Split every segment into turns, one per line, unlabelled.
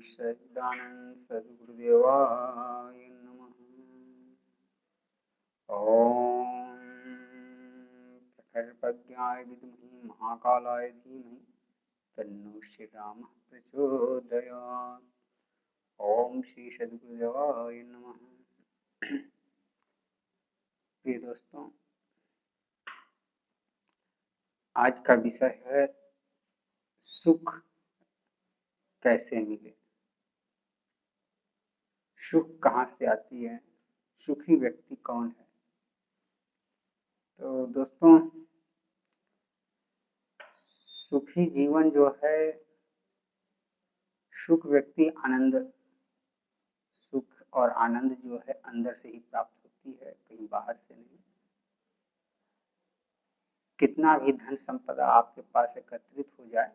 सच्चिदानंद सद्गुरुदेवाय नमः। ओम प्रखरप्रज्ञाय विद्महे महाकालाय धीमहि तन्नो श्रीरामः प्रचोदयात्। ओम श्री सद्गुरुदेवाय नमः। प्रिय दोस्तों, आज का विषय है सुख कैसे मिले। सुख कहाँ से आती है, सुखी व्यक्ति कौन है। तो दोस्तों, सुखी जीवन जो है, सुख व्यक्ति सुख और आनंद जो है अंदर से ही प्राप्त होती है, कहीं बाहर से नहीं। कितना भी धन संपदा आपके पास एकत्रित हो जाए,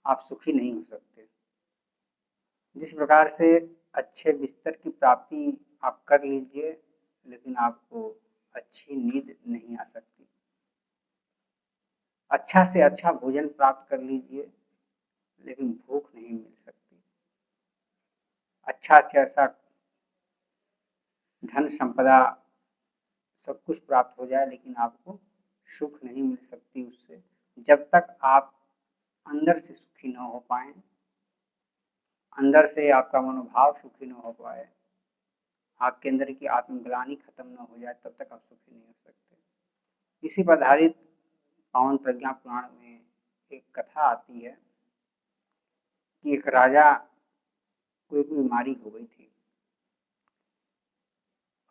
आप सुखी नहीं हो सकते। जिस प्रकार से अच्छे बिस्तर की प्राप्ति आप कर लीजिए, लेकिन आपको अच्छी नींद नहीं आ सकती। अच्छा से अच्छा भोजन प्राप्त कर लीजिए, लेकिन भूख नहीं मिल सकती। अच्छा से अच्छा धन संपदा सब कुछ प्राप्त हो जाए, लेकिन आपको सुख नहीं मिल सकती उससे, जब तक आप अंदर से सुखी न हो पाए, अंदर से आपका मनोभाव सुखी न हो पाए, आपके अंदर की आत्मग्लानि खत्म न हो जाए, तब तक आप सुखी नहीं हो सकते। इसी पर आधारित पावन प्रज्ञा पुराण में एक कथा आती है कि एक राजा को एक बीमारी हो गई थी।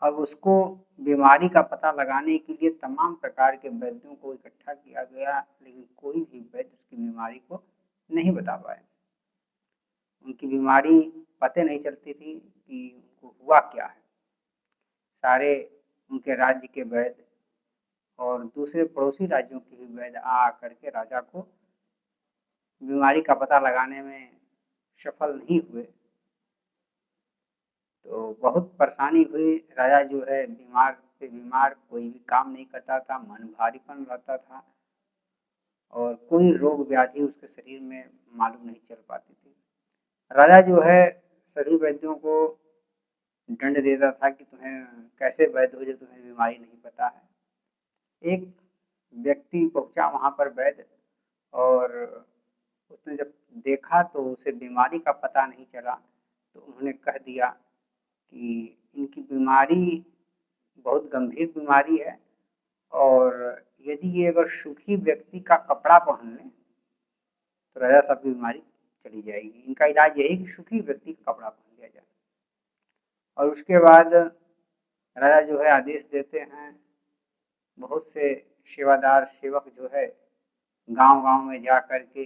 अब उसको बीमारी का पता लगाने के लिए तमाम प्रकार के वैद्यों को इकट्ठा किया गया, लेकिन कोई भी वैद्य उसकी बीमारी को नहीं बता पाए। उनकी बीमारी पता नहीं चलती थी कि उनको हुआ क्या है। सारे उनके राज्य के वैद्य और दूसरे पड़ोसी राज्यों के भी वैद्य आ करके राजा को बीमारी का पता लगाने में सफल नहीं हुए। तो बहुत परेशानी हुई। राजा जो है बीमार से बीमार, कोई भी काम नहीं करता था, मन भारीपन रहता था और कोई रोग व्याधि उसके शरीर में मालूम नहीं चल पाती थी। राजा जो है सभी वैद्यों को दंड देता था कि तुम्हें कैसे वैद्य हो जब तुम्हें बीमारी नहीं पता है। एक व्यक्ति पहुंचा वहां पर वैद्य, और उसने जब देखा तो उसे बीमारी का पता नहीं चला। तो उन्होंने कह दिया कि इनकी बीमारी बहुत गंभीर बीमारी है, और यदि ये अगर सुखी व्यक्ति का कपड़ा पहन लें तो राजा साहब की बीमारी चली जाएगी। इनका इलाज यही कि सुखी व्यक्ति का कपड़ा पहन लिया जाए। और उसके बाद राजा जो है आदेश देते हैं, बहुत से सेवादार सेवक जो है गांव-गांव में जा करके,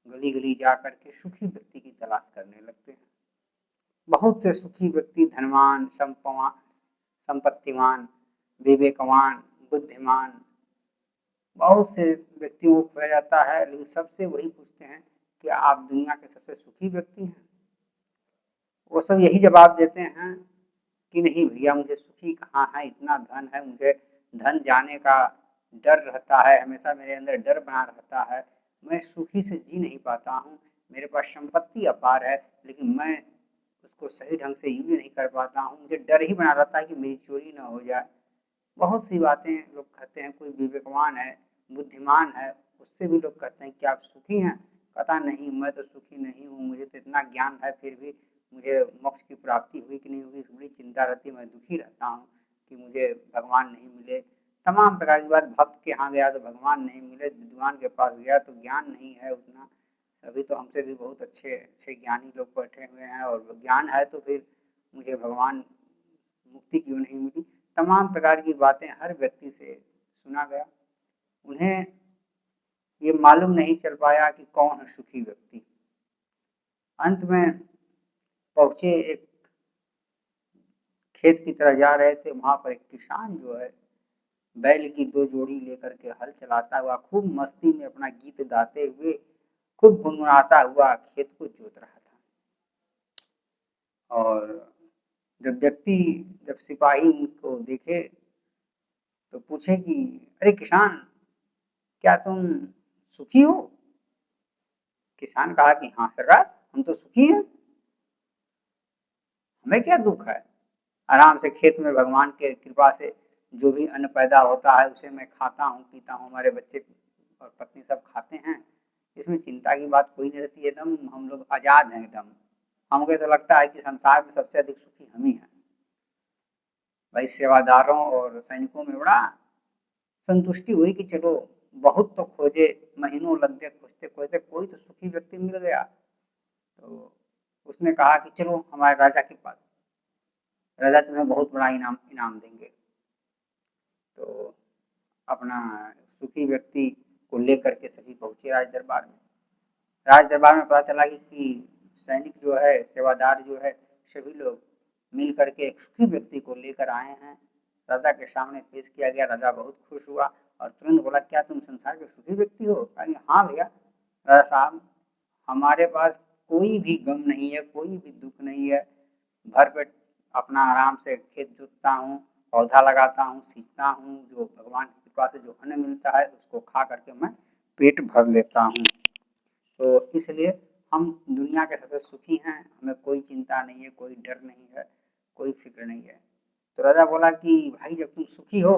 गली-गली जा करके सुखी व्यक्ति की तलाश करने लगते हैं। बहुत से सुखी व्यक्ति धनवान, संपत्तिवान, विवेकवान, बुद्धिमान, बहुत से व्यक्तियों को खोया जाता है, लेकिन सबसे वही पूछते हैं कि आप दुनिया के सबसे सुखी व्यक्ति हैं। वो सब यही जवाब देते हैं कि नहीं भैया, मुझे सुखी कहाँ है, इतना धन है, मुझे धन जाने का डर रहता है, हमेशा मेरे अंदर डर बना रहता है, मैं सुखी से जी नहीं पाता हूँ। मेरे पास संपत्ति अपार है, लेकिन मैं उसको सही ढंग से यूज नहीं कर पाता हूँ। मुझे डर ही बना रहता है कि मेरी चोरी ना हो जाए। बहुत सी बातें लोग कहते हैं। कोई विवेकवान है, बुद्धिमान है, उससे भी लोग कहते हैं कि आप सुखी हैं। पता नहीं, मैं तो सुखी नहीं हूँ, मुझे तो इतना ज्ञान है, फिर भी मुझे मोक्ष की प्राप्ति हुई कि नहीं हुई, इस बड़ी चिंता रहती है। मैं दुखी रहता हूँ कि मुझे भगवान नहीं मिले। तमाम प्रकार की बात। भक्त के यहाँ गया तो भगवान नहीं मिले, विद्वान के पास गया तो ज्ञान नहीं है उतना। अभी तो हमसे भी बहुत अच्छे अच्छे ज्ञानी लोग बैठे हुए हैं, और ज्ञान है तो फिर मुझे भगवान मुक्ति क्यों नहीं मिली। तमाम प्रकार की बातें हर व्यक्ति से सुना गया। उन्हें ये मालूम नहीं चल पाया कि कौन है सुखी व्यक्ति। अंत में पहुंचे, एक खेत की तरह जा रहे थे। वहां पर एक किसान जो है बैल की 2 जोड़ी लेकर के हल चलाता हुआ, खूब मस्ती में अपना गीत गाते हुए, खूब गुनगुनाता हुआ खेत को जोत रहा था। और जब सिपाही उनको देखे तो पूछे कि अरे किसान, क्या तुम सुखी हो? किसान कहा कि हाँ सरकार, हम तो सुखी हैं, हमें क्या दुख है। आराम से खेत में भगवान के कृपा से जो भी अन्न पैदा होता है उसे मैं खाता हूँ, पीता हूँ, हमारे बच्चे और पत्नी सब खाते हैं। इसमें चिंता की बात कोई नहीं रहती, एकदम हम लोग आजाद हैं एकदम। हमको तो लगता है कि संसार में सबसे अधिक सुखी हम ही हैं। भाई सेवादारों और सैनिकों में बड़ा संतुष्टि हुई कि चलो बहुत तो खोजे, महीनों लग गए खोजते खोजते, कोई तो सुखी व्यक्ति मिल गया। तो उसने कहा कि चलो हमारे राजा के पास, राजा तुम्हें बहुत बड़ा इनाम इनाम देंगे। तो अपना सुखी व्यक्ति को लेकर के सभी पहुंचे राज दरबार में। राज दरबार में पता चला कि सैनिक जो है, सेवादार जो है, सभी लोग मिल करके एक सुखी व्यक्ति को लेकर आए हैं। राजा के सामने पेश किया गया। राजा बहुत खुश हुआ और तुरंत बोला, क्या तुम संसार के सुखी व्यक्ति हो? कहेंगे हाँ भैया। राजा साहब, हमारे पास कोई भी गम नहीं है, कोई भी दुख नहीं है, भरपेट अपना आराम से खेत जोतता हूँ, पौधा लगाता हूँ, सींचता हूँ, जो भगवान की कृपा से जो अन्न मिलता है उसको खा करके मैं पेट भर लेता हूँ। तो इसलिए हम दुनिया के सबसे सुखी हैं, हमें कोई चिंता नहीं है, कोई डर नहीं है, कोई फिक्र नहीं है। तो राजा बोला कि भाई जब तुम सुखी हो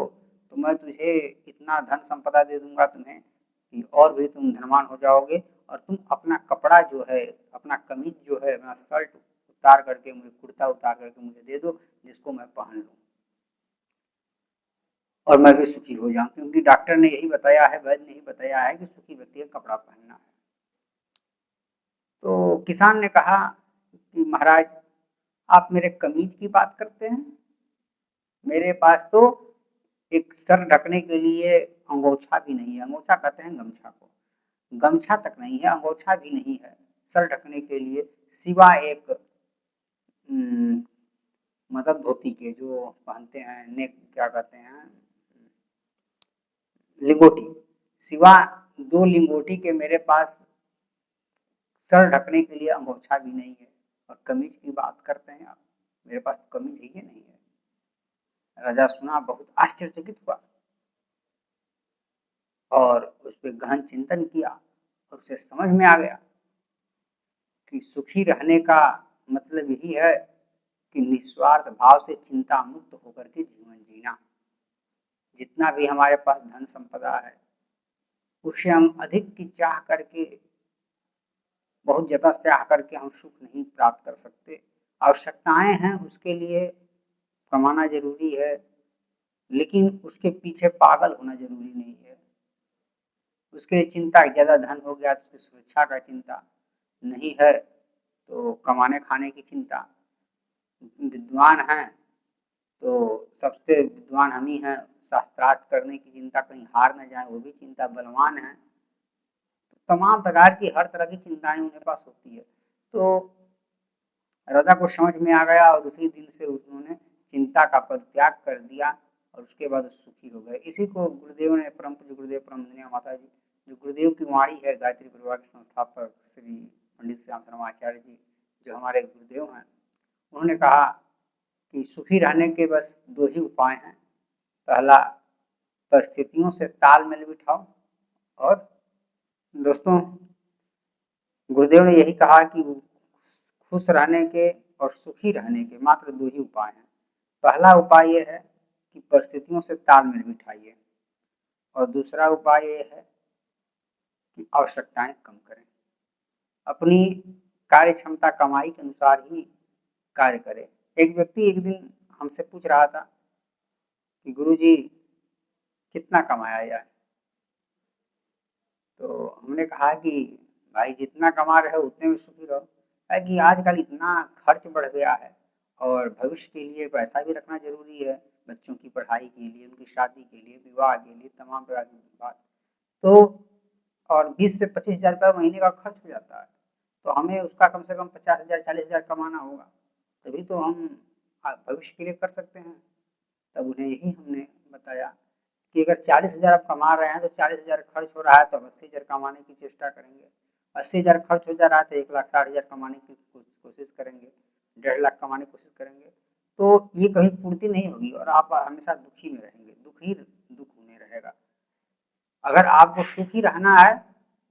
तो मैं तुझे इतना धन संपदा दे दूंगा तुम्हें कि और भी तुम धनवान हो जाओगे, और तुम अपना कपड़ा जो है, अपना कमीज जो है, अपना शर्ट उतार करके मुझे, कुर्ता उतार करके मुझे दे दो, जिसको मैं पहन लूँ और मैं भी सुखी हो जाऊं। क्योंकि डॉक्टर ने यही बताया है, वैद्य ने यही बताया है कि सुखी व्यक्ति का कपड़ा पहनना है। तो किसान ने कहा कि महाराज आप मेरे कमीज की बात करते हैं, मेरे पास तो एक सर ढकने के लिए अंगोछा भी नहीं है। अंगोछा कहते हैं गमछा को, गमछा तक नहीं है, अंगोछा भी नहीं है सर ढकने के लिए, सिवा एक मतलब धोती के जो पहनते हैं, नेक क्या कहते हैं, लिंगोटी। सिवा दो लिंगोटी के मेरे पास सर ढकने के लिए अंगोछा भी नहीं है, और कमीज की बात करते हैं आप, मेरे पास तो कमीज ही नहीं है। राजा सुना, बहुत आश्चर्यचकित हुआ और उस पर गहन चिंतन किया और उसे समझ में आ गया कि सुखी रहने का मतलब यही है कि निस्वार्थ भाव से चिंता मुक्त होकर के जीवन जीना। जितना भी हमारे पास धन संपदा है उससे हम अधिक की चाह करके, बहुत ज्यादा चाह करके हम सुख नहीं प्राप्त कर सकते। आवश्यकताएं हैं, उसके लिए कमाना जरूरी है, लेकिन उसके पीछे पागल होना जरूरी नहीं है। उसके लिए चिंता, ज्यादा धन हो गया तो उसकी सुरक्षा का चिंता नहीं है, तो कमाने खाने की चिंता। विद्वान हैं तो सबसे विद्वान हम ही हैं, शास्त्रार्थ करने की चिंता, कहीं हार न जाए वो भी चिंता। बलवान है तो तमाम प्रकार की हर तरह की चिंताएं उनके पास होती है। तो राजा को समझ में आ गया और उसी दिन से उन्होंने चिंता का परित्याग कर दिया और उसके बाद सुखी हो गए। इसी को गुरुदेव ने, परम पूज्य गुरुदेव परमदनीय माता जी, जो गुरुदेव की वाणी है, गायत्री परिवार के संस्थापक श्री पंडित श्याम शर्मा आचार्य जी, जो हमारे गुरुदेव हैं, उन्होंने कहा कि सुखी रहने के बस दो ही उपाय हैं। पहला, परिस्थितियों से तालमेल बिठाओ, और दोस्तों गुरुदेव ने यही कहा कि खुश रहने के और सुखी रहने के मात्र दो ही उपाय हैं। पहला उपाय ये है कि परिस्थितियों से तालमेल बिठाइए, और दूसरा उपाय ये है कि आवश्यकताएं कम करें। अपनी कार्य क्षमता, कमाई के अनुसार ही कार्य करें। एक व्यक्ति एक दिन हमसे पूछ रहा था कि गुरुजी कितना कमाया जाए? तो हमने कहा कि भाई जितना कमा रहे हो उतने में सुखी रहो। है कि आजकल इतना खर्च बढ़ गया है और भविष्य के लिए पैसा भी रखना जरूरी है, बच्चों की पढ़ाई के लिए, उनकी शादी के लिए, विवाह के लिए, तमाम प्रकार की बात। तो और 20 से 25 हजार रुपया महीने का खर्च हो जाता है, तो हमें उसका कम से कम 50 हजार 40 हजार कमाना होगा, तभी तो हम भविष्य के लिए कर सकते हैं। तब उन्हें यही हमने बताया कि अगर 40 हजार आप कमा रहे हैं तो 40 हजार खर्च हो रहा है तो 80 हजार कमाने की चेष्टा करेंगे। 80 हजार खर्च हो जा रहा है तो 1,60,000 कमाने की कोशिश करेंगे, 1.5 लाख कमाने की कोशिश करेंगे। तो ये कभी पूर्ति नहीं होगी और आप हमेशा दुखी में रहेंगे, दुख होने रहेगा। अगर आपको सुखी रहना है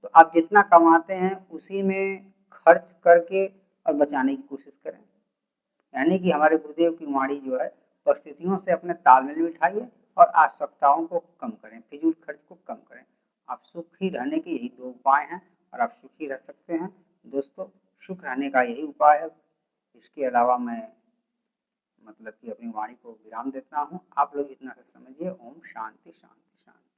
तो आप जितना कमाते हैं उसी में खर्च करके और बचाने की कोशिश करें। यानी कि हमारे गुरुदेव की वाणी जो है, परिस्थितियों से अपने तालमेल बिठाइए और आवश्यकताओं को कम करें, फिजूल खर्च को कम करें। आप सुखी रहने के यही 2 उपाय हैं और आप सुखी रह सकते हैं। दोस्तों, सुख रहने का यही उपाय है। इसके अलावा मैं मतलब कि अपनी वाणी को विराम देता हूँ। आप लोग इतना सा समझिए। ओम शांति शांति शांति।